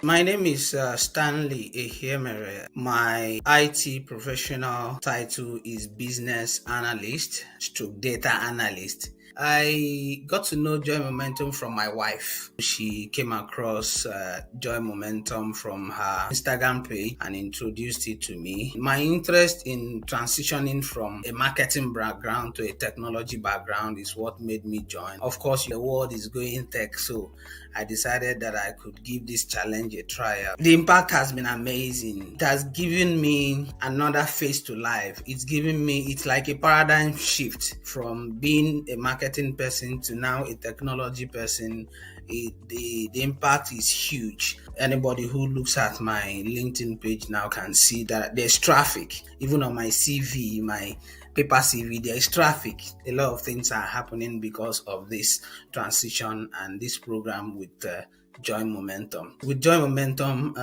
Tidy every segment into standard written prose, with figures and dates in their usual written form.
My name is Stanley Ehemere. My IT professional title is business analyst, stroke data analyst. I got to know Joy Momentum from my wife. She came across Joy Momentum from her Instagram page and introduced it to me. My interest in transitioning from a marketing background to a technology background is what made me join. Of course, the world is going tech, so I decided that I could give this challenge a try. The impact has been amazing. It has given me another face to life. It's like a paradigm shift from being a marketing person to now a technology person. The impact is huge. Anybody who looks at my LinkedIn page now can see that there's traffic. Even on my CV, my paper CV, there is traffic. A lot of things are happening because of this transition and this program with Joy Momentum. With Joy Momentum,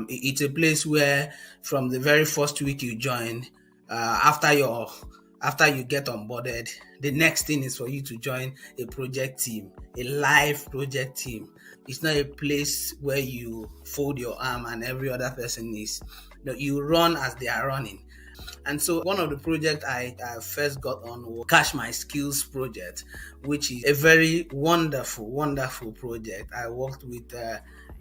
it's a place where from the very first week you join, after you get onboarded, the next thing is for you to join a project team, a live project team. It's not a place where you fold your arm and every other person is. No, you run as they are running. And so one of the projects I first got on was Cash My Skills project, which is a very wonderful project. I worked with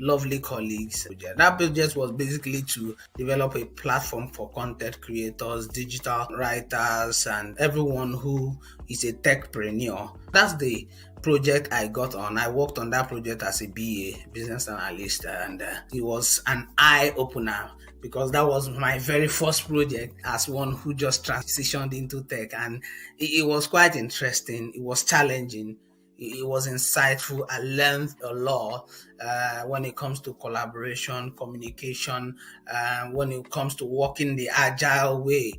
lovely colleagues. That project was basically to develop a platform for content creators, digital writers, and everyone who is a techpreneur. That's the project I got on. I worked on that project as a BA, business analyst, and it was an eye opener because that was my very first project as one who just transitioned into tech, and it was quite interesting. It was challenging. It was insightful. I learned a lot when it comes to collaboration, communication, when it comes to working the agile way,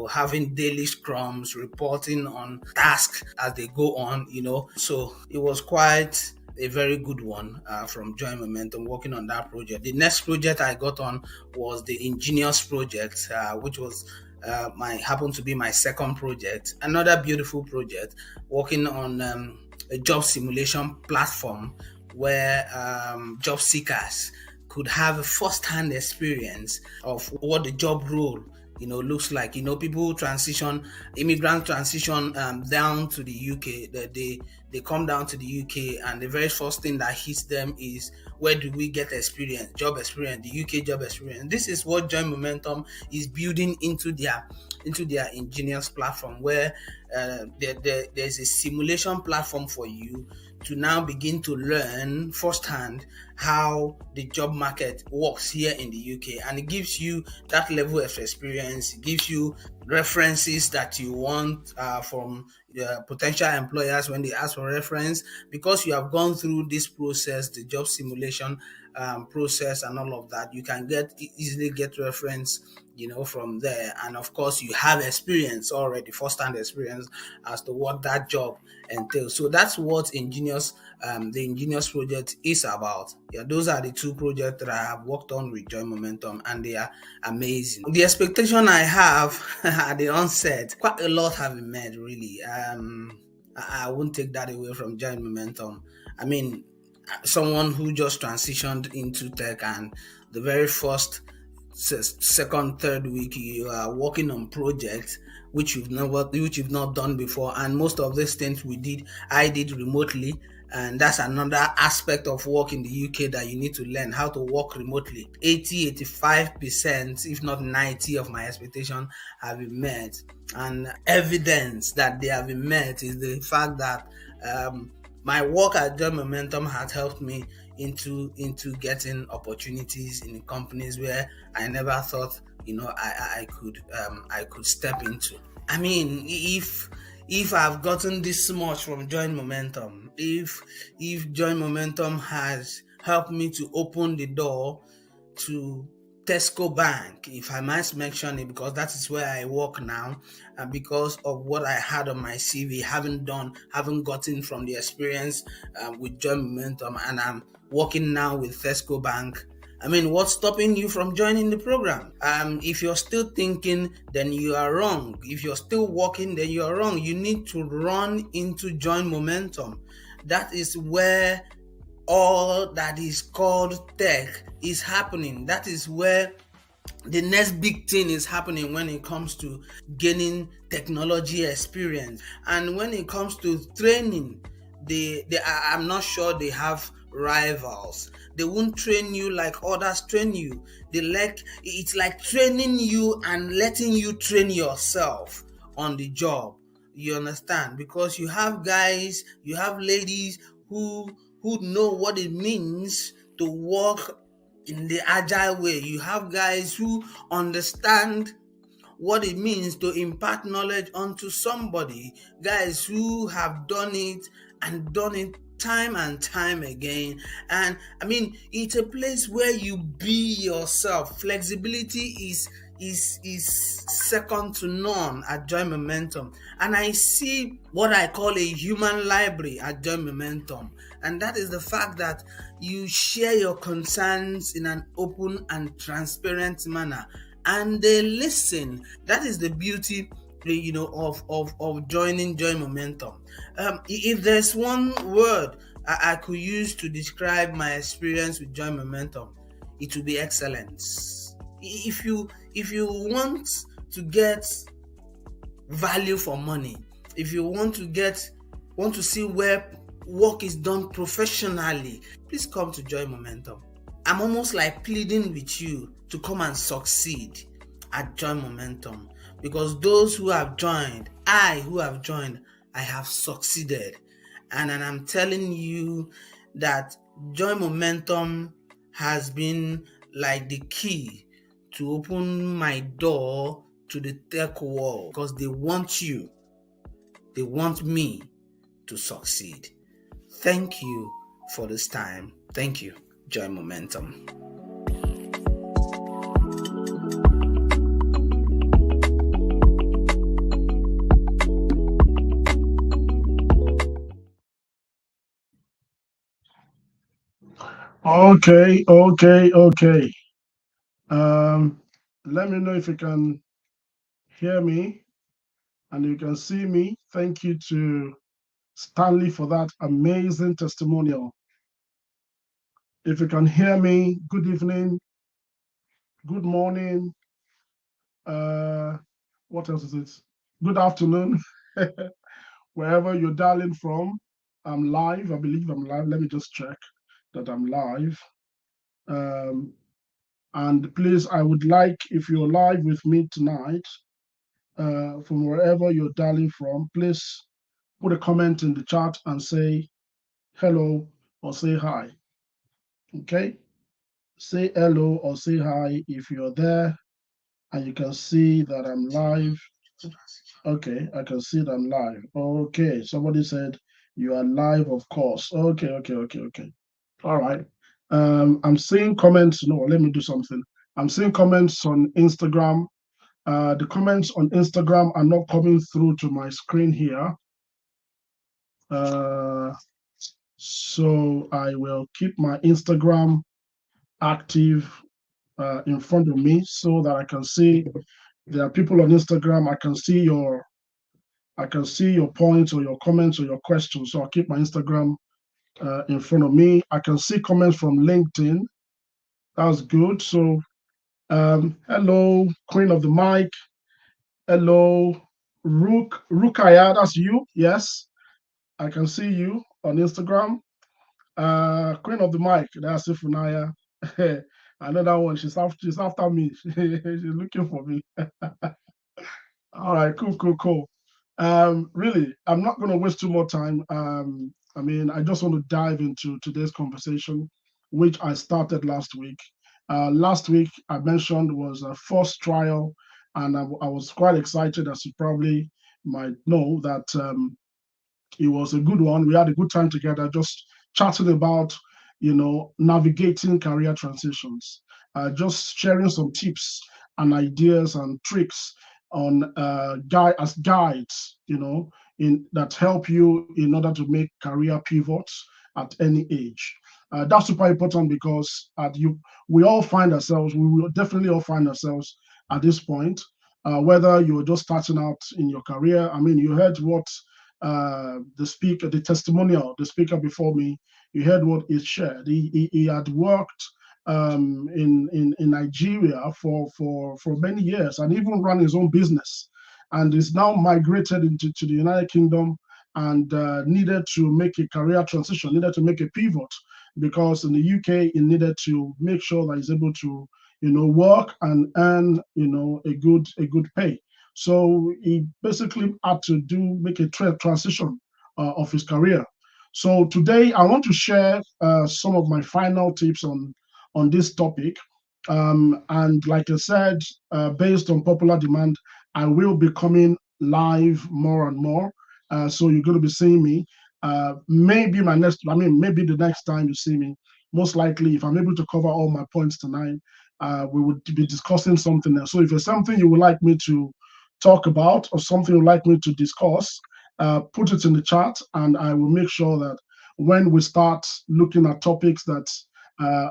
having daily scrums, reporting on tasks as they go on, So it was quite a very good one from Joy Momentum working on that project. The next project I got on was the Ingenious project, which was happened to be my second project. Another beautiful project working on a job simulation platform where job seekers could have a first-hand experience of what the job role looks like. People transition, immigrant transition down to the UK. That they come down to the UK, and the very first thing that hits them is, where do we get experience, job experience, the UK job experience. This is what Joy Momentum is building into their Ingenious platform, where there's a simulation platform for you to now begin to learn firsthand how the job market works here in the UK. And it gives you that level of experience. It gives you references that you want from potential employers when they ask for reference, because you have gone through this process, the job simulation process and all of that. You can easily get reference from there. And of course, you have experience already, first-hand experience as to what that job entails. So that's what the Ingenious project is about. Yeah, those are the two projects that I have worked on with Joy Momentum, and they are amazing. The expectation I have at the onset, quite a lot have been met, really. I won't take that away from Joy Momentum. I mean, someone who just transitioned into tech, and the very first, second, third week you are working on projects which you've not done before, and most of these things I did remotely. And that's another aspect of work in the UK that you need to learn, how to work remotely. 85%, if not 90 of my expectation have been met, and evidence that they have been met is the fact that my work at Joy Momentum has helped me into getting opportunities in companies where I never thought I could step into. I mean, if I've gotten this much from Joy Momentum, if Joy Momentum has helped me to open the door to Tesco Bank, if I might mention it, because that is where I work now, and because of what I had on my CV, haven't gotten from the experience with Joy Momentum, and I'm working now with Tesco Bank. I mean, what's stopping you from joining the program? If you're still thinking, then you are wrong. If you're still working, then you are wrong. You need to run into Joy Momentum. That is where all that is called tech is happening. That is where the next big thing is happening when it comes to gaining technology experience. And when it comes to training, I'm not sure they have rivals. They won't train you like others train you. It's like training you and letting you train yourself on the job. You understand? Because you have guys, you have ladies who know what it means to work in the agile way. You have guys who understand what it means to impart knowledge onto somebody, guys who have done it and done it time and time again. And I mean, it's a place where you be yourself. Flexibility is second to none at Joy Momentum. And I see what I call a human library at Joy Momentum. And that is the fact that you share your concerns in an open and transparent manner, and they listen. That is the beauty, of joining Joy Momentum. If there's one word I could use to describe my experience with Joy Momentum, it will be excellence. If you want to get value for money, if you want to see where work is done professionally, please come to Joy Momentum. I'm almost like pleading with you to come and succeed at Joy Momentum, because those who have joined, I have succeeded. And I'm telling you that Joy Momentum has been like the key to open my door to the tech world, because they want me to succeed. Thank you for this time. Thank you, Joy Momentum. Okay, okay, okay. Um, Let me know if you can hear me and you can see me. Thank you to Stanley for that amazing testimonial. If you can hear me, good evening, good morning. Uh, what else is it? Good afternoon, wherever you're dialing from. I'm live. I believe I'm live. Let me just check that I'm live. Um, and please, I would like, if you're live with me tonight, from wherever you're dialing from, please put a comment in the chat and say hello or say hi. Okay? Say hello or say hi if you're there and you can see that I'm live. Okay, I can see that I'm live. Okay, somebody said you are live, of course. Okay, okay, okay, okay. All right. I'm seeing comments. No, let me do something. I'm seeing comments on Instagram. The comments on Instagram are not coming through to my screen here. Uh, so I will keep my Instagram active in front of me so that I can see there are people on Instagram. I can see your points or your comments or your questions. So I'll keep my Instagram in front of me. I can see comments from LinkedIn. That's good. So hello, Queen of the Mic. Hello, Rukaya. That's you. Yes, I can see you on Instagram. Queen of the Mic, that's Ifunaya. Another one, she's after me. She's looking for me. All right, cool, cool, cool. Really, I'm not going to waste too more time. I mean, I just want to dive into today's conversation, which I started last week. Last week, I mentioned was a first trial, and I was quite excited, as you probably might know, that it was a good one. We had a good time together, just chatting about, navigating career transitions, just sharing some tips and ideas and tricks on guides, in that help you in order to make career pivots at any age. That's super important because we will definitely all find ourselves at this point. Whether you're just starting out in your career, I mean, you heard what the testimonial, the speaker before me, you heard what he shared. He had worked in Nigeria for many years and even ran his own business, and is now migrated into to the United Kingdom, and needed to make a career transition, needed to make a pivot, because in the UK he needed to make sure that he's able to work and earn a good pay. So he basically had to do make a transition of his career. So today I want to share some of my final tips on this topic. And like I said, based on popular demand, I will be coming live more and more. So you're going to be seeing me. Maybe the next time you see me, most likely, if I'm able to cover all my points tonight, we would be discussing something else. So if there's something you would like me to talk about or something you'd like me to discuss, put it in the chat, and I will make sure that when we start looking at topics that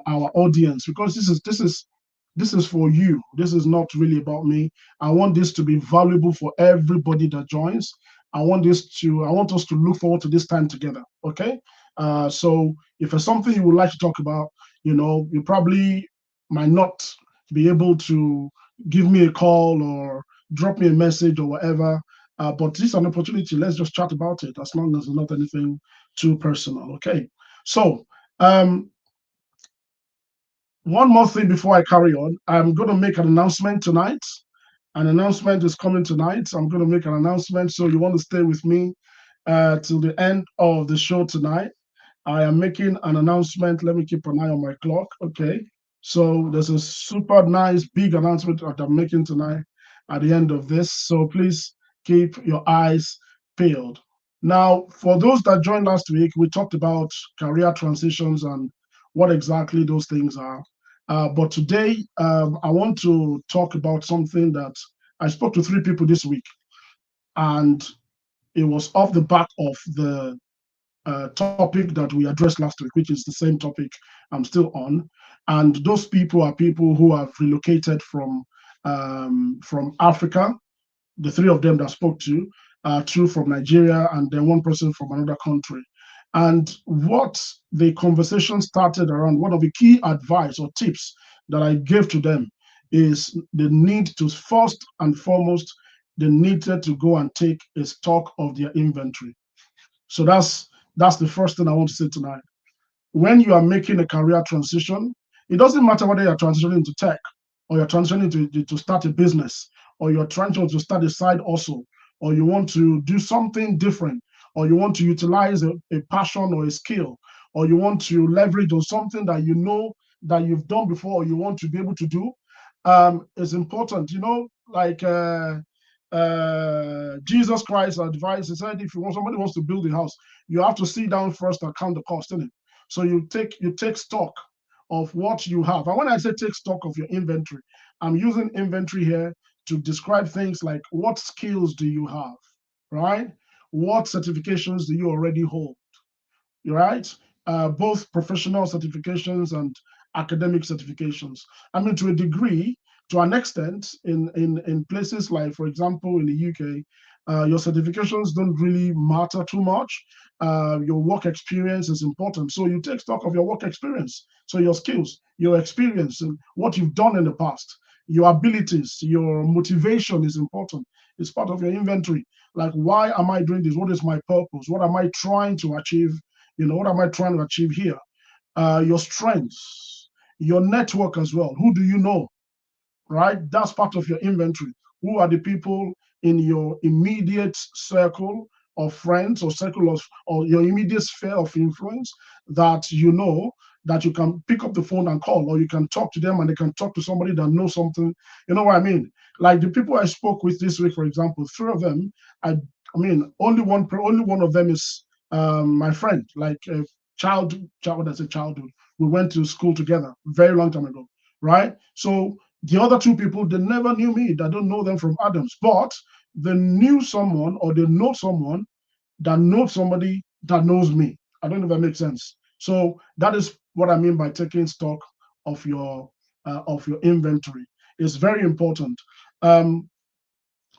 our audience, because this is for you. This is not really about me. I want this to be valuable for everybody that joins. I want us to look forward to this time together. Okay. So if there's something you would like to talk about, you probably might not be able to give me a call or drop me a message or whatever. But this is an opportunity. Let's just chat about it, as long as it's not anything too personal. Okay. So one more thing before I carry on. I'm going to make an announcement tonight. An announcement is coming tonight. I'm going to make an announcement. So you want to stay with me till the end of the show tonight. I am making an announcement. Let me keep an eye on my clock. Okay. So there's a super nice big announcement that I'm making tonight at the end of this. So please keep your eyes peeled. Now, for those that joined last week, we talked about career transitions and what exactly those things are. But today, I want to talk about something that I spoke to three people this week, and it was off the back of the topic that we addressed last week, which is the same topic I'm still on. And those people are people who have relocated from Africa. The three of them that I spoke to, two from Nigeria, and then one person from another country. And what the conversation started around, one of the key advice or tips that I gave to them is the need to first and foremost, they needed to go and take a stock of their inventory. So that's the first thing I want to say tonight. When you are making a career transition, it doesn't matter whether you're transitioning into tech, or you're transitioning to start a business, or you're trying to start a side hustle, or you want to do something different, or you want to utilize a passion or a skill, or you want to leverage on something that you know that you've done before, or you want to be able to do. It's important, like Jesus Christ advised. He said, if somebody wants to build a house, you have to sit down first and count the cost in it. So you take stock of what you have. And when I say take stock of your inventory, I'm using inventory here to describe things like what skills do you have, right? What certifications do you already hold, right? Both professional certifications and academic certifications. I mean, to a degree, to an extent, in places like, for example, in the UK, your certifications don't really matter too much. Your work experience is important. So you take stock of your work experience. So your skills, your experience, and what you've done in the past, your abilities, your motivation is important. It's part of your inventory. Like, why am I doing this? What is my purpose? What am I trying to achieve? What am I trying to achieve here? Your strengths, your network as well. Who do you know, right? That's part of your inventory. Who are the people in your immediate circle of friends, or circle of, or your immediate sphere of influence, that you know that you can pick up the phone and call, or you can talk to them and they can talk to somebody that knows something. You know what I mean? Like the people I spoke with this week, for example, three of them, I mean, only one of them is my friend, like child, I say childhood. We went to school together very long time ago, right? So the other two people, they never knew me. They don't know them from Adams, but they knew someone, or they know someone that knows somebody that knows me. I don't know if that makes sense. So that is what I mean by taking stock of your inventory. It's very important. Um,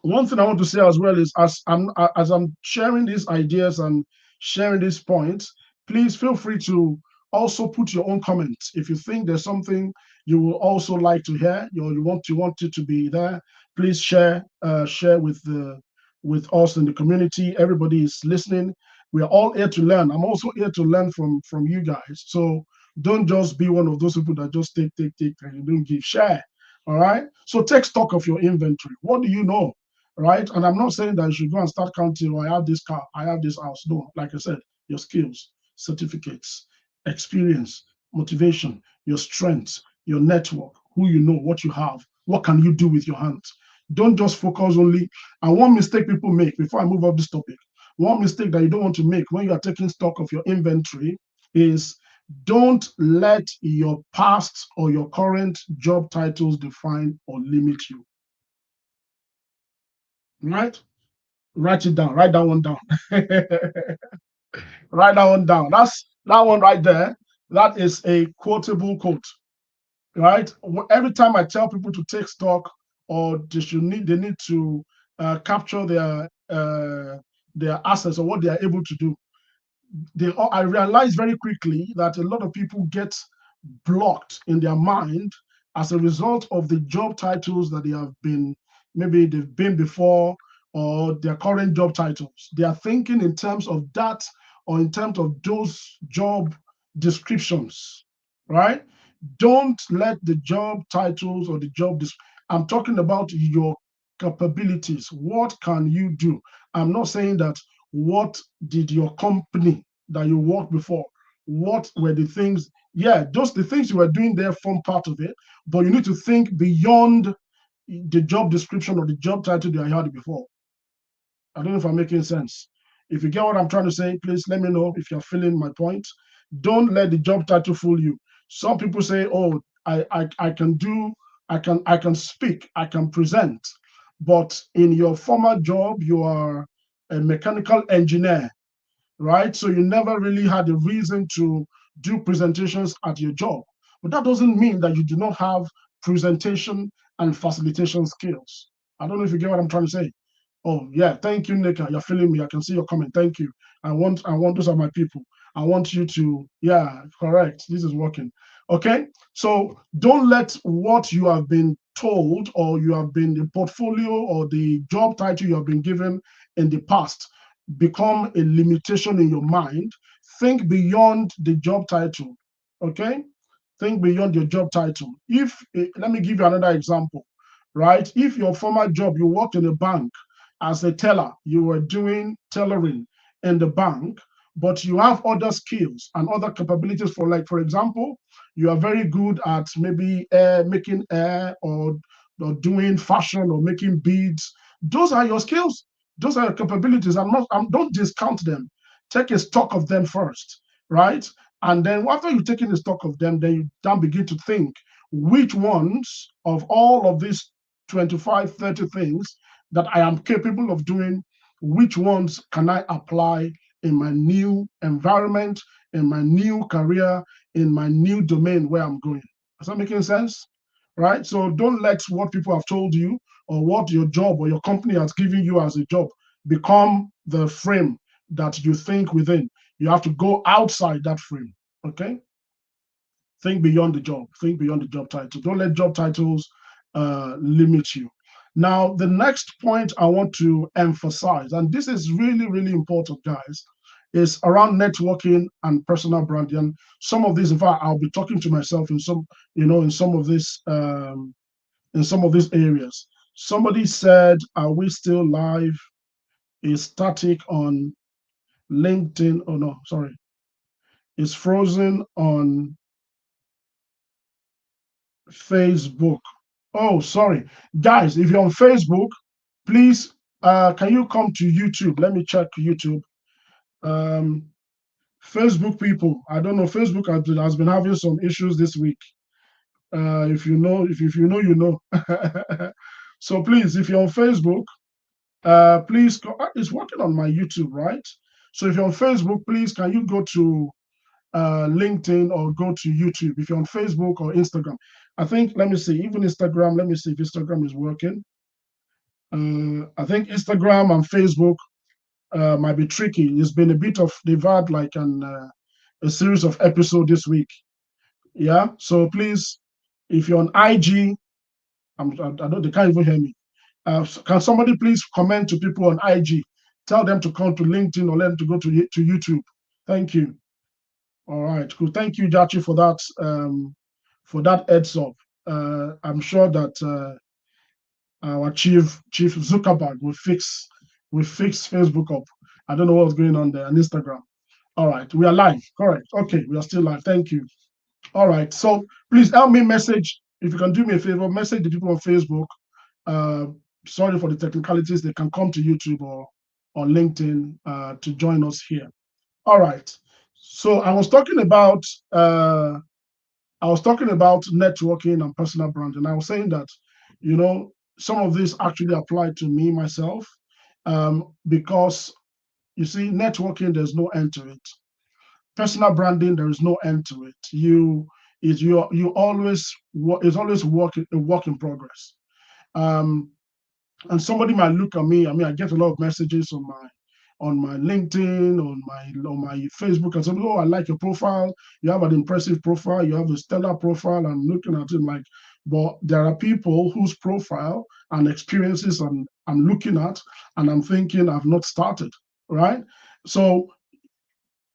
One thing I want to say as well is, as I'm sharing these ideas and sharing these points, please feel free to also put your own comments. If you think there's something you will also like to hear, you want it to be there, please share with us in the community. Everybody is listening. We are all here to learn. I'm also here to learn from you guys. So don't just be one of those people that just take, and you don't give. Share. All right. So take stock of your inventory. What do you know? Right? And I'm not saying that you should go and start counting, oh, I have this car, I have this house. No, like I said, your skills, certificates, experience, motivation, your strengths, your network, who you know, what you have, what can you do with your hands. Don't just focus only. And one mistake people make, before I move off this topic, one mistake that you don't want to make when you are taking stock of your inventory is don't let your past or your current job titles define or limit you. Right? Write it down. Write that one down. Write that one down. That's that one right there. That is a quotable quote, right? Every time I tell people to take stock or they need to capture their assets or what they are able to do. I realize very quickly that a lot of people get blocked in their mind as a result of the job titles that they have been, maybe they've been before, or their current job titles. They are thinking in terms of that or in terms of those job descriptions, right? Don't let the job titles or the I'm talking about your capabilities. What can you do? I'm not saying that what did your company that you worked before, what were the things, yeah, those the things you were doing there form part of it, but you need to think beyond the job description or the job title that I had before. I don't know if I'm making sense. If you get what I'm trying to say, please let me know if you're feeling my point. Don't let the job title fool you. Some people say, "Oh, I can do, I can speak, I can present," but in your former job, you are a mechanical engineer, right? So you never really had a reason to do presentations at your job. But that doesn't mean that you do not have presentation and facilitation skills. I don't know if you get what I'm trying to say. Oh yeah, thank you, Nika. You're feeling me. I can see your comment. Thank you. I want those are my people. I want you to, yeah, correct. This is working. Okay. So don't let what you have been told or you have been the portfolio or the job title you have been given in the past become a limitation in your mind. Think beyond the job title. Okay. Think beyond your job title. Let me give you another example, right? If your former job, you worked in a bank as a teller, you were doing tellering in the bank, but you have other skills and other capabilities like, for example, you are very good at maybe making air or doing fashion or making beads. Those are your skills. Those are your capabilities. Don't discount them. Take a stock of them first, right? And then after you've taken a stock of them, then you then begin to think which ones of all of these 25, 30 things that I am capable of doing, which ones can I apply in my new environment, in my new career, in my new domain where I'm going. Is that making sense? Right? So don't let what people have told you or what your job or your company has given you as a job become the frame that you think within. You have to go outside that frame. Okay? Think beyond the job. Think beyond the job title. Don't let job titles limit you. Now, the next point I want to emphasize, and this is really, really important, guys, is around networking and personal branding. And some of these, in fact, I'll be talking to myself in some, in some of these areas. Somebody said, "Are we still live?" Is static on LinkedIn? Oh no, sorry, it's frozen on Facebook. Oh, sorry. Guys, if you're on Facebook, please, can you come to YouTube? Let me check YouTube. Um, Facebook people, I don't know. Facebook has been having some issues this week. If you know, if you know, you know. So please, if you're on Facebook, please, it's working on my YouTube, right? So if you're on Facebook, please, can you go to LinkedIn or go to YouTube if you're on Facebook or Instagram. I think, let me see, even Instagram, let me see if Instagram is working. I think Instagram and Facebook might be tricky. It's been a bit of they've had like a series of episodes this week. Yeah. So please, if you're on IG, I don't, they can't even hear me. Can somebody please comment to people on IG? Tell them to come to LinkedIn or let them to go to YouTube. Thank you. All right, cool. Thank you, Jachi, for that heads up. I'm sure that our chief Zuckerberg will fix Facebook up. I don't know what's going on there and Instagram. All right, we are live. Correct. Okay, we are still live. Thank you. All right. So please help me message. If you can do me a favor, message the people on Facebook. Uh, Sorry for the technicalities. They can come to YouTube or LinkedIn to join us here. All right. So I was talking about networking and personal branding. I was saying that, you know, some of this actually applied to me myself, because you see, networking there's no end to it. Personal branding there is no end to it. You always it's always a work in progress. Um, and somebody might look at me. I mean, I get a lot of messages on my LinkedIn, on my Facebook, and say, "Oh, I like your profile. You have an impressive profile. You have a stellar profile." I'm looking at it like, but there are people whose profile and experiences I'm looking at, and I'm thinking I've not started, right? So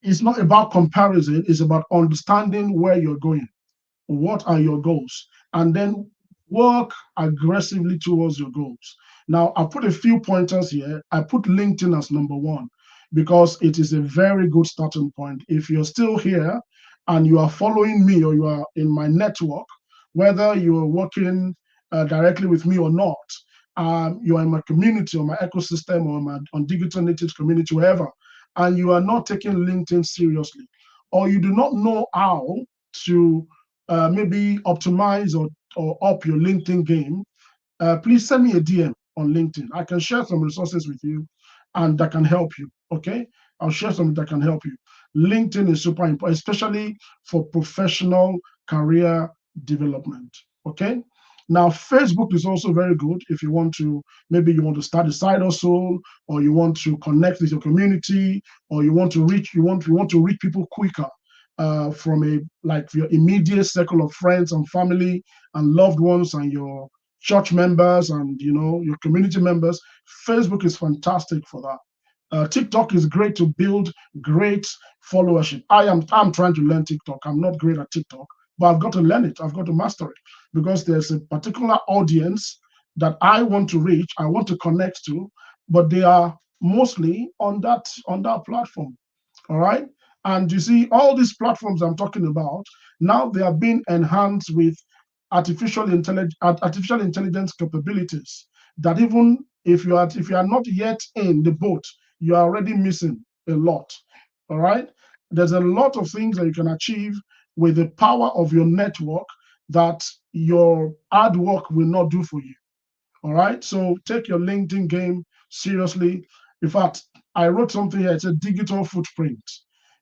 it's not about comparison. It's about understanding where you're going. What are your goals? And then work aggressively towards your goals. Now, I put a few pointers here. I put LinkedIn as number one because it is a very good starting point. If you're still here and you are following me or you are in my network, whether you are working directly with me or not, you are in my community or my ecosystem or on digital natives community, wherever, and you are not taking LinkedIn seriously, or you do not know how to maybe optimize or up your LinkedIn game, please send me a DM on LinkedIn. I can share some resources with you and that can help you. Okay. I'll share something that can help you. LinkedIn is super important, especially for professional career development. Okay. Now, Facebook is also very good if you want to, maybe you want to start a side hustle, or you want to connect with your community, or you want to reach people quicker from a like your immediate circle of friends and family and loved ones and your church members and your community members. Facebook is fantastic for that. TikTok is great to build great followership. I'm trying to learn TikTok. I'm not great at TikTok, but I've got to learn it. I've got to master it because there's a particular audience that I want to reach. I want to connect to, but they are mostly on that platform. All right. And you see, all these platforms I'm talking about now, they are being enhanced with artificial intelligence capabilities that even if you are not yet in the boat, you are already missing a lot. All right. There's a lot of things that you can achieve with the power of your network that your hard work will not do for you. All right. So take your LinkedIn game seriously. In fact, I wrote something here. It's a digital footprint.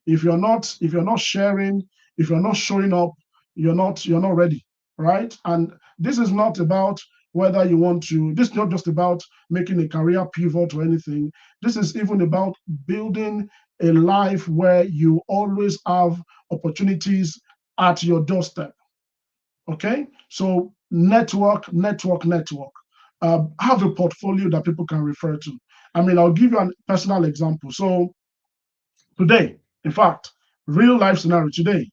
If you're not sharing, if you're not showing up, you're not ready. Right. And this is not about whether you want to, this is not just about making a career pivot or anything. This is even about building a life where you always have opportunities at your doorstep. Okay, so network, network, network. Have a portfolio that people can refer to. I mean, I'll give you a personal example. So today, in fact, real life scenario today,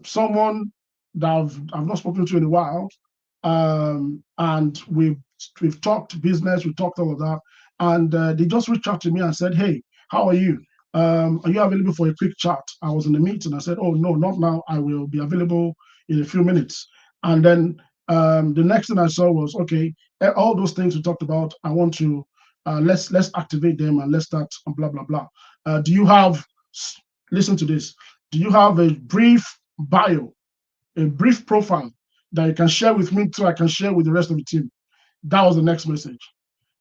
someone that I've not spoken to in a while, and we've talked business, we talked all of that, and they just reached out to me and said, "Hey, how are you? Are you available for a quick chat?" I was in a meeting. I said, "Oh no, not now. I will be available in a few minutes." And then the next thing I saw was, okay, all those things we talked about. I want to let's activate them and let's start and blah blah blah. Do you have? Listen to this. Do you have a brief bio, a brief profile that you can share with me so I can share with the rest of the team? That was the next message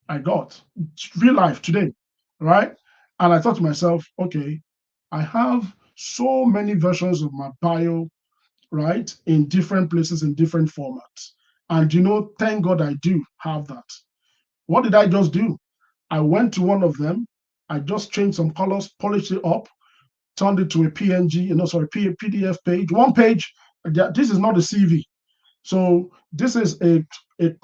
I got. Real life today, right? And I thought to myself, okay, I have so many versions of my bio, right, in different places, in different formats. And thank God I do have that. What did I just do? I went to one of them. I just changed some colors, polished it up, turned it to a PNG, sorry, PDF page, one page. This is not a CV. So this is a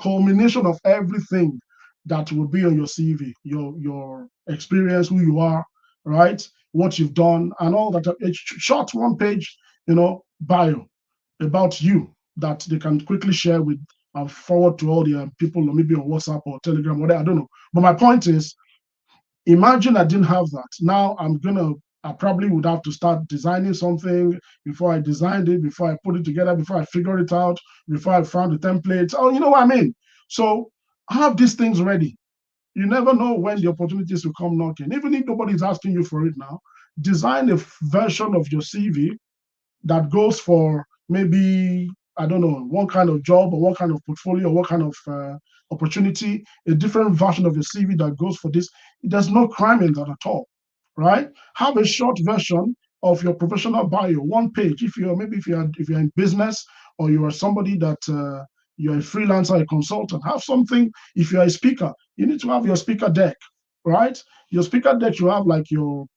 culmination of everything that will be on your CV, your experience, who you are, right? What you've done, and all that. A short one page, bio about you that they can quickly share with and forward to all the people, or maybe on WhatsApp or Telegram, whatever. I don't know. But my point is, imagine I didn't have that. Now I probably would have to start designing something before I designed it, before I put it together, before I figured it out, before I found the templates. Oh, you know what I mean? So have these things ready. You never know when the opportunities will come knocking. Even if nobody's asking you for it now, design a version of your CV that goes for maybe, I don't know, one kind of job or one kind of portfolio or what kind of opportunity, a different version of your CV that goes for this. There's no crime in that at all, right? Have a short version of your professional bio, one page. If you're in business, or you are somebody that you're a freelancer, a consultant, have something. If you're a speaker, you need to have your speaker deck, right? Your speaker deck, you have like your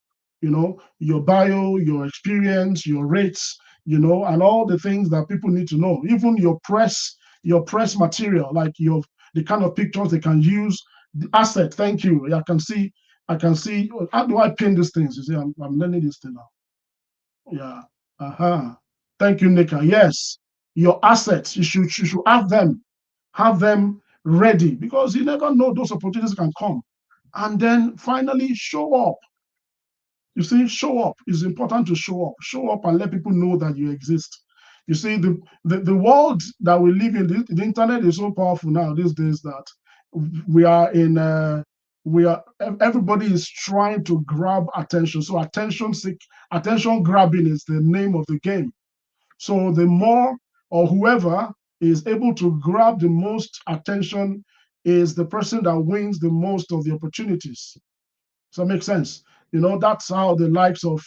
bio, your experience, your rates, and all the things that people need to know. Even your press material, like the kind of pictures they can use, the asset. Thank you. I can see. How do I pin these things? You see, I'm learning this thing now. Yeah. Uh-huh. Thank you, Nika. Yes. Your assets, you should have them ready, because you never know, those opportunities can come. And then finally show up. You see, show up. It's important to show up. Show up and let people know that you exist. You see, the world that we live in, the internet is so powerful now these days that we are in. Everybody is trying to grab attention. So attention grabbing is the name of the game. So the more, or whoever is able to grab the most attention, is the person that wins the most of the opportunities. Does that make sense? That's how the likes of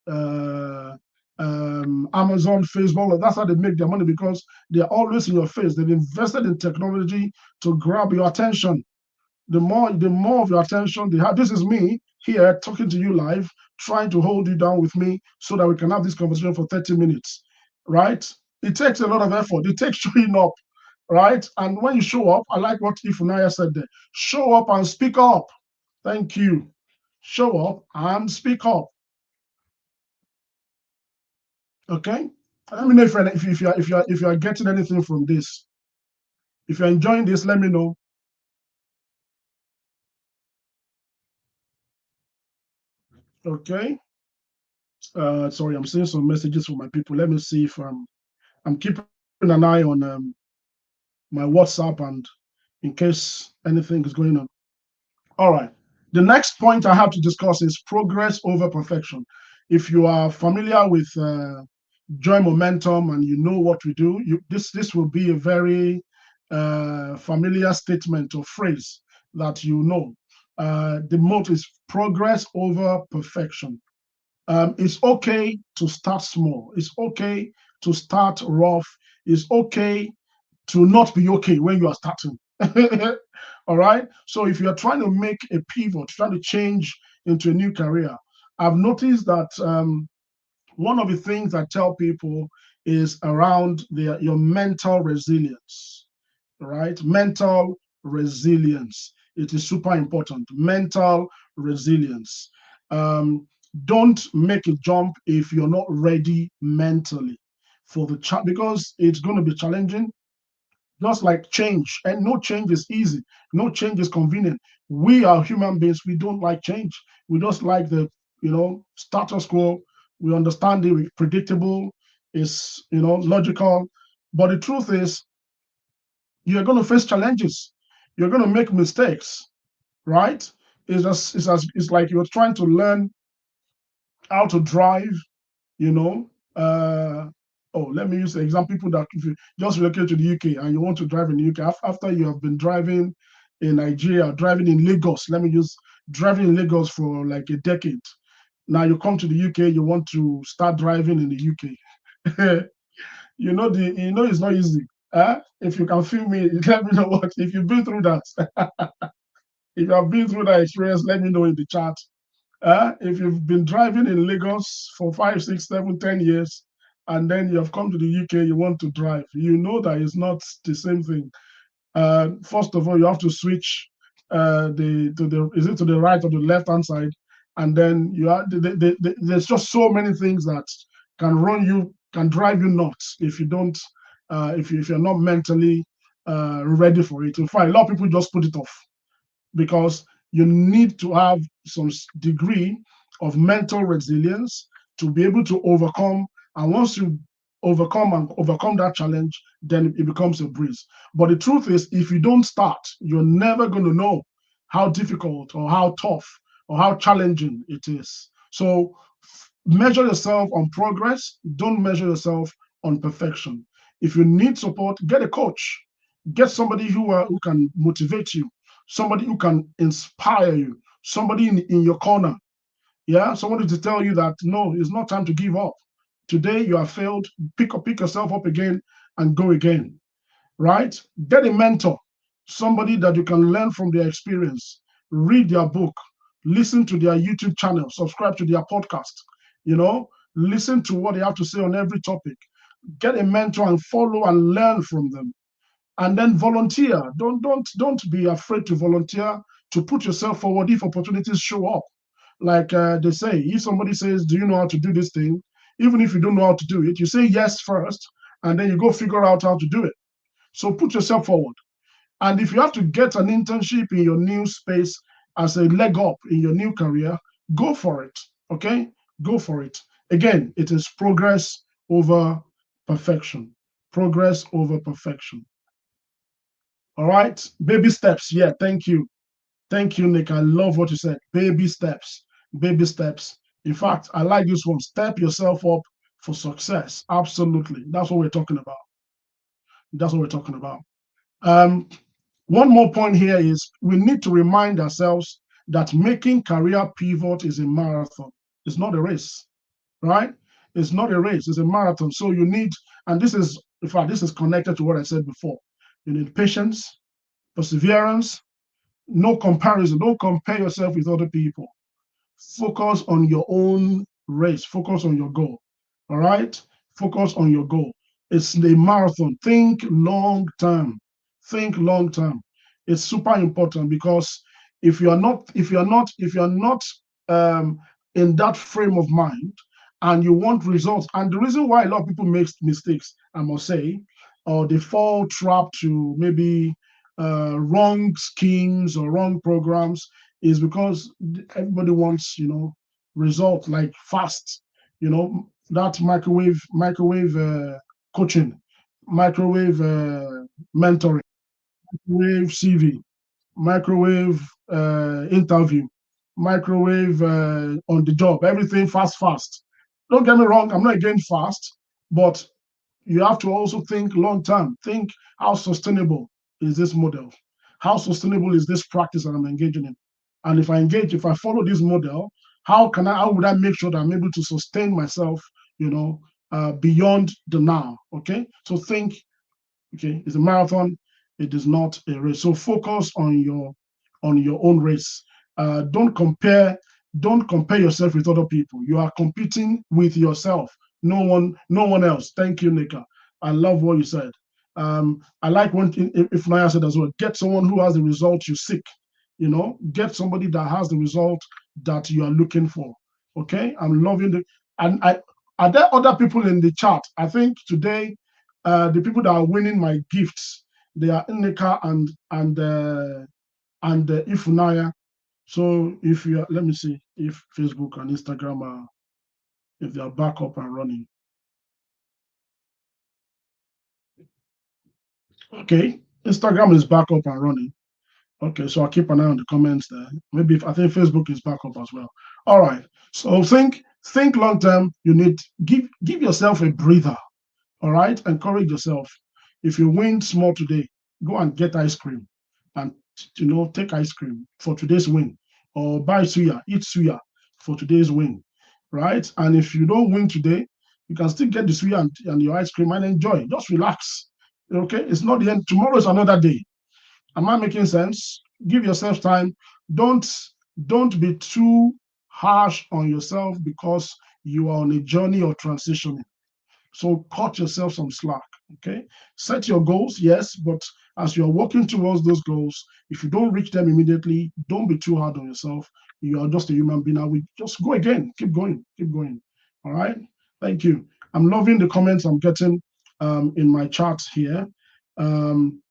uh, Amazon, Facebook, that's how they make their money, because they're always in your face. They've invested in technology to grab your attention. The more of your attention they have. This is me here talking to you live, trying to hold you down with me so that we can have this conversation for 30 minutes, right? It takes a lot of effort. It takes showing up, right? And when you show up, I like what Ifunaya said there. Show up and speak up. Thank you. Show up and speak up. Okay. Let me know if you are getting anything from this. If you're enjoying this, let me know. Okay. Sorry, I'm seeing some messages from my people. Let me see if I'm keeping an eye on my WhatsApp, and in case anything is going on. All right. The next point I have to discuss is progress over perfection. If you are familiar with Joy Momentum and you know what we do, this will be a very familiar statement or phrase that you know. The motto is progress over perfection. It's okay to start small. It's okay to start rough. It's okay to not be okay when you are starting. All right. So if you are trying to make a pivot, trying to change into a new career, I've noticed that one of the things I tell people is around your mental resilience, right? Mental resilience. It is super important. Mental resilience. Don't make a jump if you're not ready mentally for the because it's going to be challenging, just like change. And no change is easy, no change is convenient. We are human beings, we don't like change. We just like the status quo. We understand it, predictable, is logical. But the truth is, you're going to face challenges, you're going to make mistakes, right? It's like you're trying to learn how to drive, you know. Oh, let me use the example. People that, if you just relocate to the UK and you want to drive in the UK, after you have been driving in Nigeria, driving in Lagos, let me use driving in Lagos for like a decade. Now you come to the UK, you want to start driving in the UK. It's not easy. If you can feel me, let me know what if you've been through that. If you have been through that experience, let me know in the chat. If you've been driving in Lagos for 5, 6, 7, 10 years, and then you have come to the UK, you want to drive, you know that it's not the same thing. First of all, you have to switch the to the is it to the right or the left hand side, and then you are there's just so many things that can drive you nuts if you don't if you're not mentally ready for it. In fact, a lot of people just put it off because you need to have some degree of mental resilience to be able to overcome. And once you overcome that challenge, then it becomes a breeze. But the truth is, if you don't start, you're never going to know how difficult or how tough or how challenging it is. So measure yourself on progress. Don't measure yourself on perfection. If you need support, get a coach, get somebody who can motivate you, somebody who can inspire you, somebody in your corner. Yeah, somebody to tell you that no, it's not time to give up. Today you have failed, pick yourself up again and go again. Right? Get a mentor, somebody that you can learn from their experience, read their book, listen to their YouTube channel, subscribe to their podcast, you know, listen to what they have to say on every topic. Get a mentor and follow and learn from them, and then volunteer. Don't be afraid to volunteer, to put yourself forward if opportunities show up. Like they say, if somebody says, do you know how to do this thing? Even if you don't know how to do it, you say yes first, and then you go figure out how to do it. So put yourself forward. And if you have to get an internship in your new space as a leg up in your new career, go for it. Okay, go for it. Again, it is progress over perfection. Progress over perfection. All right. Baby steps. Yeah. Thank you. Thank you, Nick. I love what you said. Baby steps. Baby steps. In fact, I like this one. Step yourself up for success. Absolutely. That's what we're talking about. That's what we're talking about. Um, One more point here is we need to remind ourselves that making career pivot is a marathon. It's not a race, right? It's not a race, it's a marathon. So you need, and this is, in fact, this is connected to what I said before. You need patience, perseverance, no comparison. Don't compare yourself with other people. Focus on your own race. Focus on your goal. All right? Focus on your goal. It's a marathon. Think long term. Think long term. It's super important because if you're not um, in that frame of mind and you want results, and the reason why a lot of people make mistakes, I must say, or they fall trap to maybe wrong schemes or wrong programs is because everybody wants, result like fast, that microwave coaching, microwave mentoring, microwave CV, microwave interview, microwave on the job, everything fast, fast. Don't get me wrong, I'm not against fast, but you have to also think long term. Think how sustainable is this model? How sustainable is this practice that I'm engaging in? And if I follow this model, how would I make sure that I'm able to sustain myself, beyond the now? Okay. So think, okay, it's a marathon, it is not a race. So focus on your own race. Don't compare yourself with other people. You are competing with yourself. No one else. Thank you, Nika. I love what you said. I like when if Naya said as well, get someone who has the result you seek. Get somebody that has the result that you are looking for. Okay, I'm loving the and I are there other people in the chat? I think today the people that are winning my gifts, they are Nika and Ifunaya. So if you are, let me see if Facebook and Instagram are if they are back up and running. Okay, Instagram is back up and running. Okay, so I'll keep an eye on the comments there. Maybe if I think Facebook is back up as well. All right. So think long term. You need give yourself a breather. All right, encourage yourself. If you win small today, go and get ice cream, and take ice cream for today's win, or buy suya, eat suya for today's win, right? And if you don't win today, you can still get the suya and your ice cream and enjoy. Just relax. Okay, it's not the end. Tomorrow is another day. Am I making sense? Give yourself time. Don't don't be too harsh on yourself because you are on a journey or transitioning. So cut yourself some slack. Okay. Set your goals, yes, but as you're working towards those goals, if you don't reach them immediately, don't be too hard on yourself. You are just a human being. I will just go again. Keep going. Keep going. All right. Thank you. I'm loving the comments I'm getting in my chat here. Um,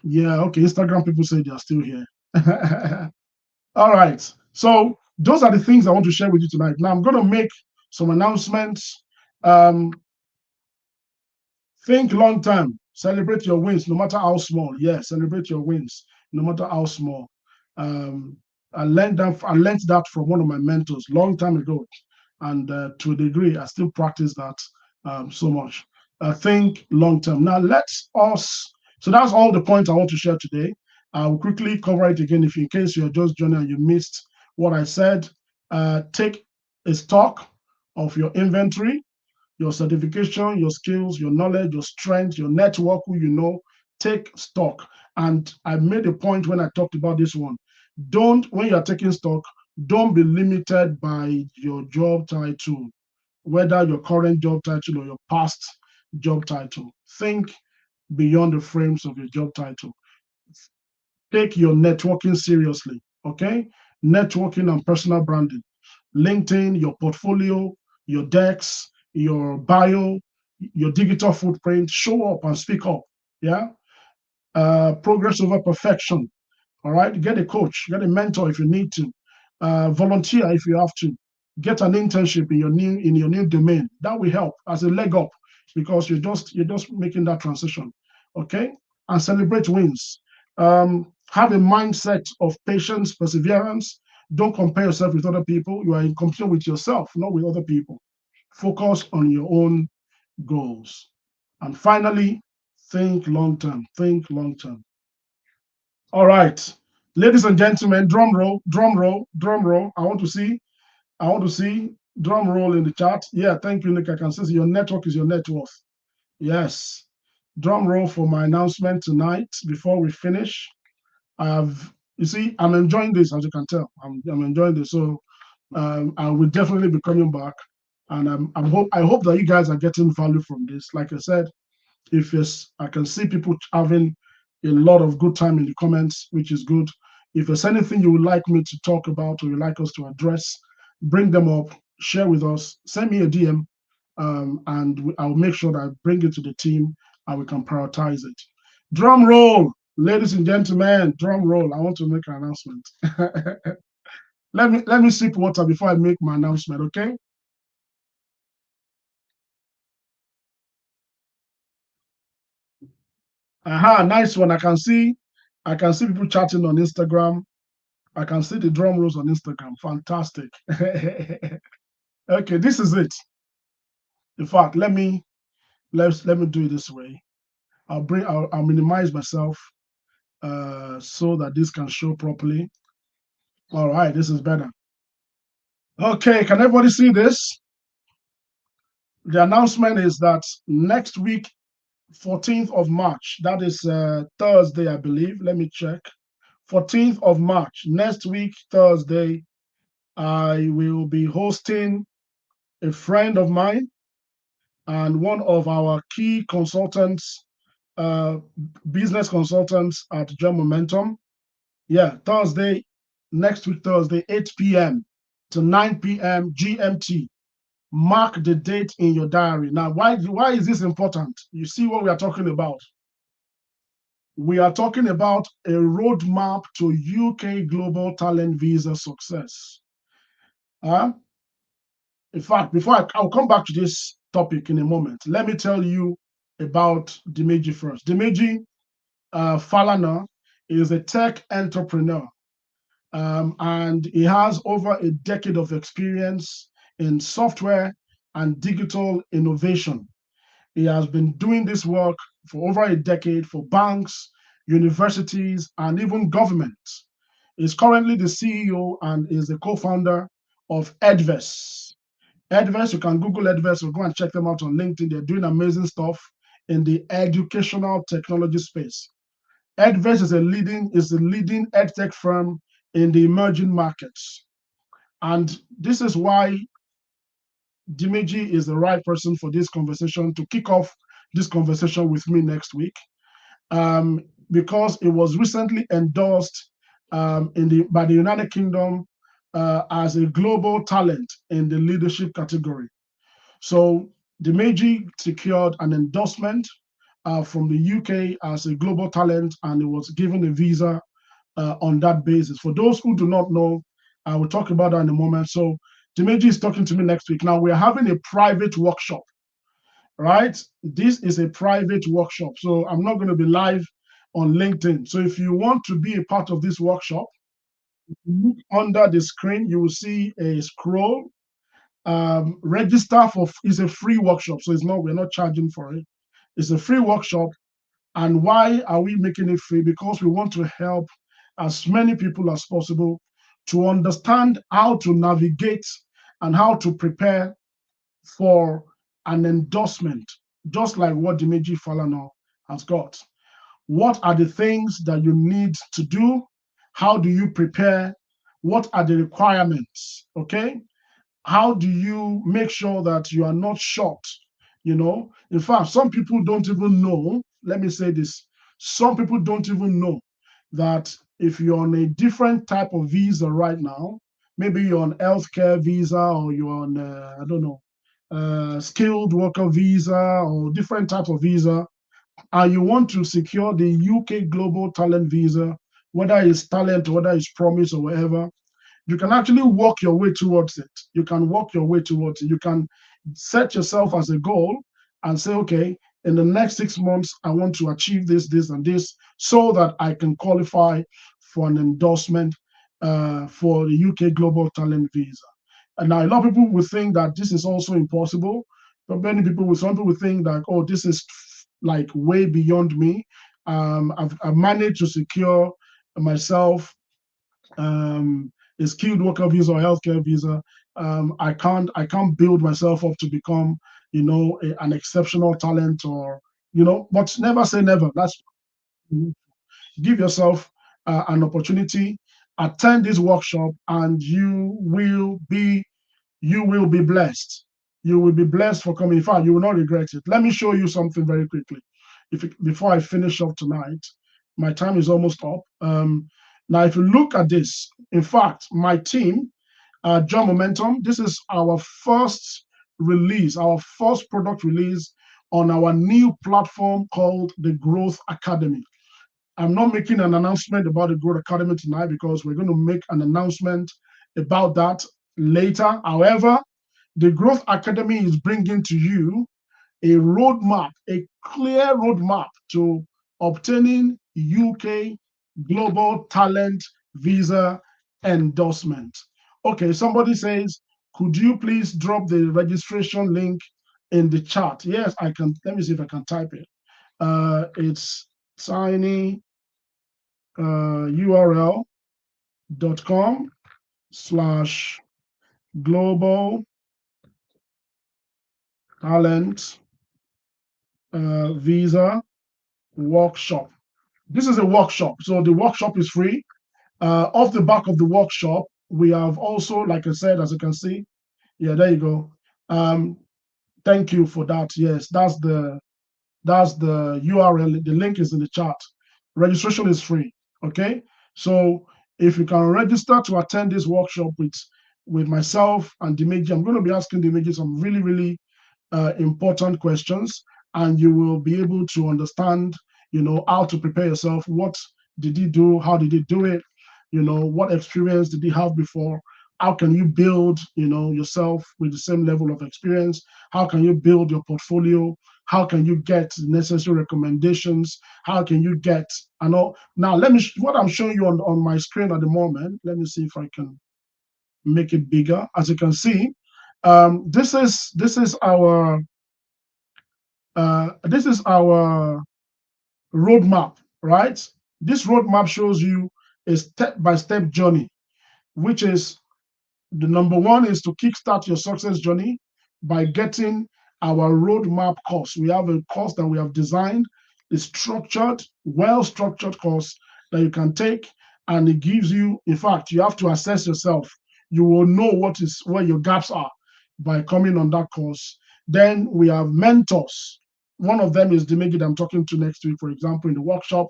yeah, okay. Instagram people say they are still here. All right. So those are the things I want to share with you tonight. Now I'm going to make some announcements. Um, Think long term. Celebrate your wins, no matter how small. Yes, celebrate your wins, no matter how small. Um, I learned that from one of my mentors long time ago, and to a degree, I still practice that so much. Think long term. Now let's us. So that's all the points I want to share today. I will quickly cover it again if in case you're just joining and you missed what I said. Take a stock of your inventory, your certification, your skills, your knowledge, your strength, your network, who you know, take stock. And I made a point when I talked about this one. Don't, when you're taking stock, don't be limited by your job title, whether your current job title or your past job title. Think beyond the frames of your job title. Take your networking seriously, okay? Networking and personal branding. LinkedIn, your portfolio, your decks, your bio, your digital footprint. Show up and speak up. Yeah. Progress over perfection. All right. Get a coach, get a mentor if you need to. Volunteer if you have to. Get an internship in your new domain. That will help as a leg up because you're just making that transition. Okay. And celebrate wins. Have a mindset of patience, perseverance. Don't compare yourself with other people. You are in competition with yourself, not with other people. Focus on your own goals. And finally, think long term. Think long term. All right. Ladies and gentlemen, drum roll, drum roll, drum roll. I want to see drum roll in the chat. Yeah, thank you, Nick. I can see your network is your net worth. Yes. Drum roll for my announcement tonight before we finish. You see, I'm enjoying this, as you can tell. I'm enjoying this. So I will definitely be coming back. And I hope that you guys are getting value from this. Like I said, if yes, I can see people having a lot of good time in the comments, which is good. If there's anything you would like me to talk about or you'd like us to address, bring them up, share with us, send me a DM, and I'll make sure that I bring it to the team and we can prioritize it. Drum roll, ladies and gentlemen, drum roll. I want to make an announcement. Let me sip water before I make my announcement, okay? Aha, nice one. I can see people chatting on Instagram. I can see the drum rolls on Instagram. Fantastic. Okay, this is it. In fact, let me do it this way. I'll minimize myself so that this can show properly. All right, this is better. Okay, can everybody see this? The announcement is that next week, 14th of March, that is Thursday, I believe. Let me check. 14th of March, next week, Thursday, I will be hosting a friend of mine and one of our key consultants, uh, business consultants at Job Momentum. Yeah, Thursday, next week, Thursday, 8 p.m. to 9 p.m. GMT. Mark the date in your diary. Now, why is this important? You see what we are talking about. We are talking about a roadmap to UK Global Talent Visa success. Uh, in fact, I'll come back to this topic in a moment. Let me tell you about Dimeji first. Dimeji Falana is a tech entrepreneur, and he has over a decade of experience in software and digital innovation. He has been doing this work for over a decade for banks, universities, and even governments. He's currently the CEO and is the co-founder of Edvest. Edvest, you can Google Edvest or go and check them out on LinkedIn. They're doing amazing stuff in the educational technology space. Edverse is a leading edtech firm in the emerging markets. And this is why Dimeji is the right person for this conversation to kick off this conversation with me next week, um, because it was recently endorsed by the United Kingdom as a global talent in the leadership category. So Dimeji secured an endorsement from the UK as a global talent, and it was given a visa on that basis. For those who do not know, I will talk about that in a moment. So Dimeji is talking to me next week. Now we're having a private workshop, right? This is a private workshop. So I'm not going to be live on LinkedIn. So if you want to be a part of this workshop, look under the screen, you will see a scroll. Register for is a free workshop. So we're not charging for it. It's a free workshop. And why are we making it free? Because we want to help as many people as possible to understand how to navigate and how to prepare for an endorsement, just like what Dimeji Falana has got. What are the things that you need to do? How do you prepare? What are the requirements? Okay. How do you make sure that you are not short? In fact, some people don't even know. Let me say this: some people don't even know that if you're on a different type of visa right now, maybe you're on healthcare visa, or you're on I don't know, skilled worker visa, or different types of visa, and you want to secure the UK global talent visa, whether it's talent, whether it's promise, or whatever, you can actually walk your way towards it. You can walk your way towards it. You can set yourself as a goal and say, okay, in the next 6 months, I want to achieve this, this, and this, so that I can qualify for an endorsement for the UK Global Talent Visa. And now a lot of people will think that this is also impossible, but some people will think that, oh, this is like way beyond me. I've managed to secure myself a skilled worker visa or healthcare visa. I can't build myself up to become, an exceptional talent, or but never say never. That's Give yourself an opportunity, attend this workshop, and you will be blessed. You will be blessed for coming. In fact, you will not regret it. Let me show you something very quickly. Before I finish up tonight, my time is almost up. Now, if you look at this, in fact, my team, John Momentum, this is our first release, our first product release on our new platform called the Growth Academy. I'm not making an announcement about the Growth Academy tonight, because we're going to make an announcement about that later. However, the Growth Academy is bringing to you a roadmap, a clear roadmap to obtaining UK Global Talent Visa endorsement. Okay, somebody says, could you please drop the registration link in the chat? Yes, I can. Let me see if I can type it. It's tiny url.com/global talent visa workshop. This is a workshop, so the workshop is free. Off the back of the workshop, we have also, like I said, as you can see, yeah, there you go. Um, Thank you for that. Yes, that's the URL. The link is in the chat. Registration is free. Okay, so if you can register to attend this workshop with myself and Dimeji, I'm going to be asking Dimeji some really, really important questions, and you will be able to understand, how to prepare yourself. What did he do? How did he do it? What experience did he have before? How can you build, yourself with the same level of experience? How can you build your portfolio? How can you get necessary recommendations? How can you get, I know. Now, what I'm showing you on my screen at the moment, let me see if I can make it bigger. As you can see, this is our roadmap, right? This roadmap shows you a step-by-step journey, which is the number one is to kickstart your success journey by getting our roadmap course. We have a course that we have designed, a structured, well-structured course that you can take, and it gives you, in fact, you have to assess yourself. You will know where your gaps are by coming on that course. Then we have mentors. One of them is the Megi that I'm talking to next week, for example, in the workshop.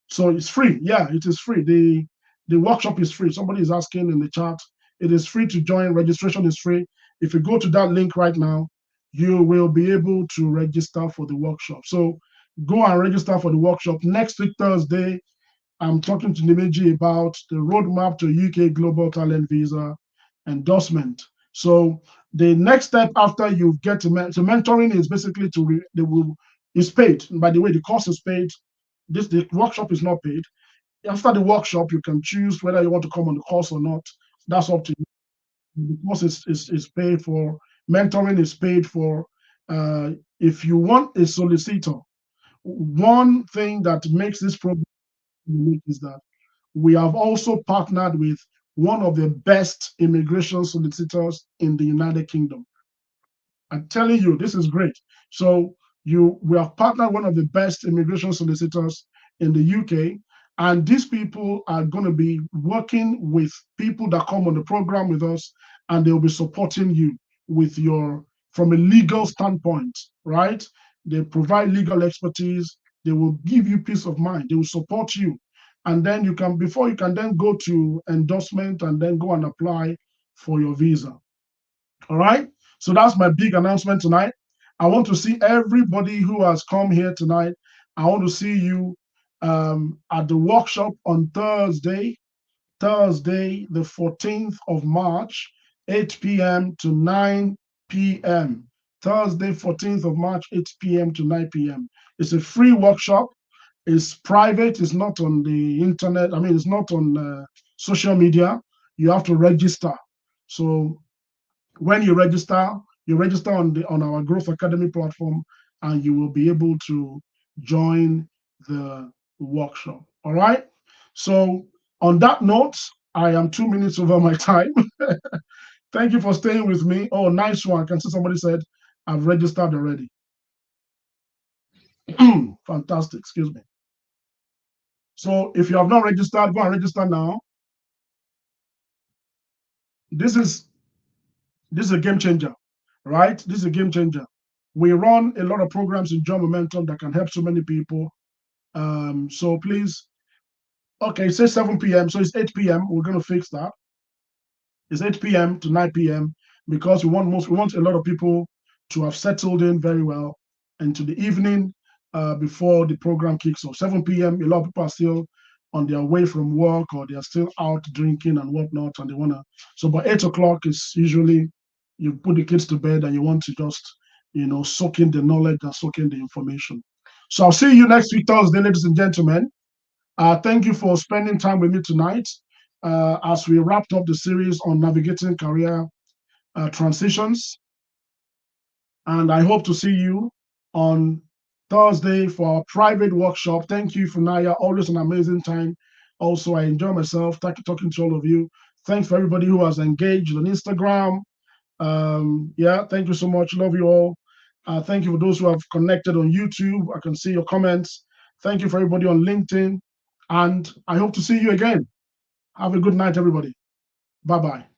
So it's free. Yeah, it is free. The workshop is free. Somebody is asking in the chat. It is free to join. Registration is free. If you go to that link right now, you will be able to register for the workshop. So go and register for the workshop. Next week, Thursday, I'm talking to Nimeji about the roadmap to UK Global Talent Visa endorsement. So the next step after you get so mentoring is basically is paid. And by the way, the course is paid. The workshop is not paid. After the workshop, you can choose whether you want to come on the course or not. That's up to you. The course is paid for. Mentoring is paid for. If you want a solicitor, one thing that makes this program unique is that we have also partnered with one of the best immigration solicitors in the United Kingdom. I'm telling you, this is great. So we have partnered one of the best immigration solicitors in the UK, and these people are going to be working with people that come on the program with us, and they'll be supporting you with from a legal standpoint, right? They provide legal expertise. They will give you peace of mind. They will support you, and then before you can then go to endorsement and then go and apply for your visa. All right. So that's my big announcement tonight. I want to see everybody who has come here tonight. I want to see you at the workshop on Thursday, the 14th of March, 8 p.m. to 9 p.m. Thursday, 14th of March, 8 p.m. to 9 p.m. It's a free workshop. It's private. It's not on the internet. I mean, it's not on social media. You have to register. So when you register on our Growth Academy platform, and you will be able to join the workshop. All right. So on that note, I am 2 minutes over my time. Thank you for staying with me. Oh, nice one. I can see somebody said I've registered already. Fantastic. Excuse me. So if you have not registered, go and register now. This is a game changer, right? This is a game changer. We run a lot of programs in Job Momentum that can help so many people. So please, okay, it says 7 p.m. So it's 8 p.m. We're going to fix that. It's 8 p.m. to 9 p.m. because we want a lot of people to have settled in very well into the evening before the program kicks off. 7 p.m. A lot of people are still on their way from work, or they are still out drinking and whatnot, and they want to. So by 8 o'clock is usually you put the kids to bed and you want to just soak in the knowledge and soak in the information. So I'll see you next week Thursday, ladies and gentlemen. Thank you for spending time with me tonight as we wrapped up the series on navigating career transitions. And I hope to see you on Thursday for our private workshop. Thank you, Funaya. Always an amazing time. Also, I enjoy myself talking to all of you. Thanks for everybody who has engaged on Instagram. Yeah, thank you so much. Love you all. Thank you for those who have connected on YouTube. I can see your comments. Thank you for everybody on LinkedIn. And I hope to see you again. Have a good night, everybody. Bye-bye.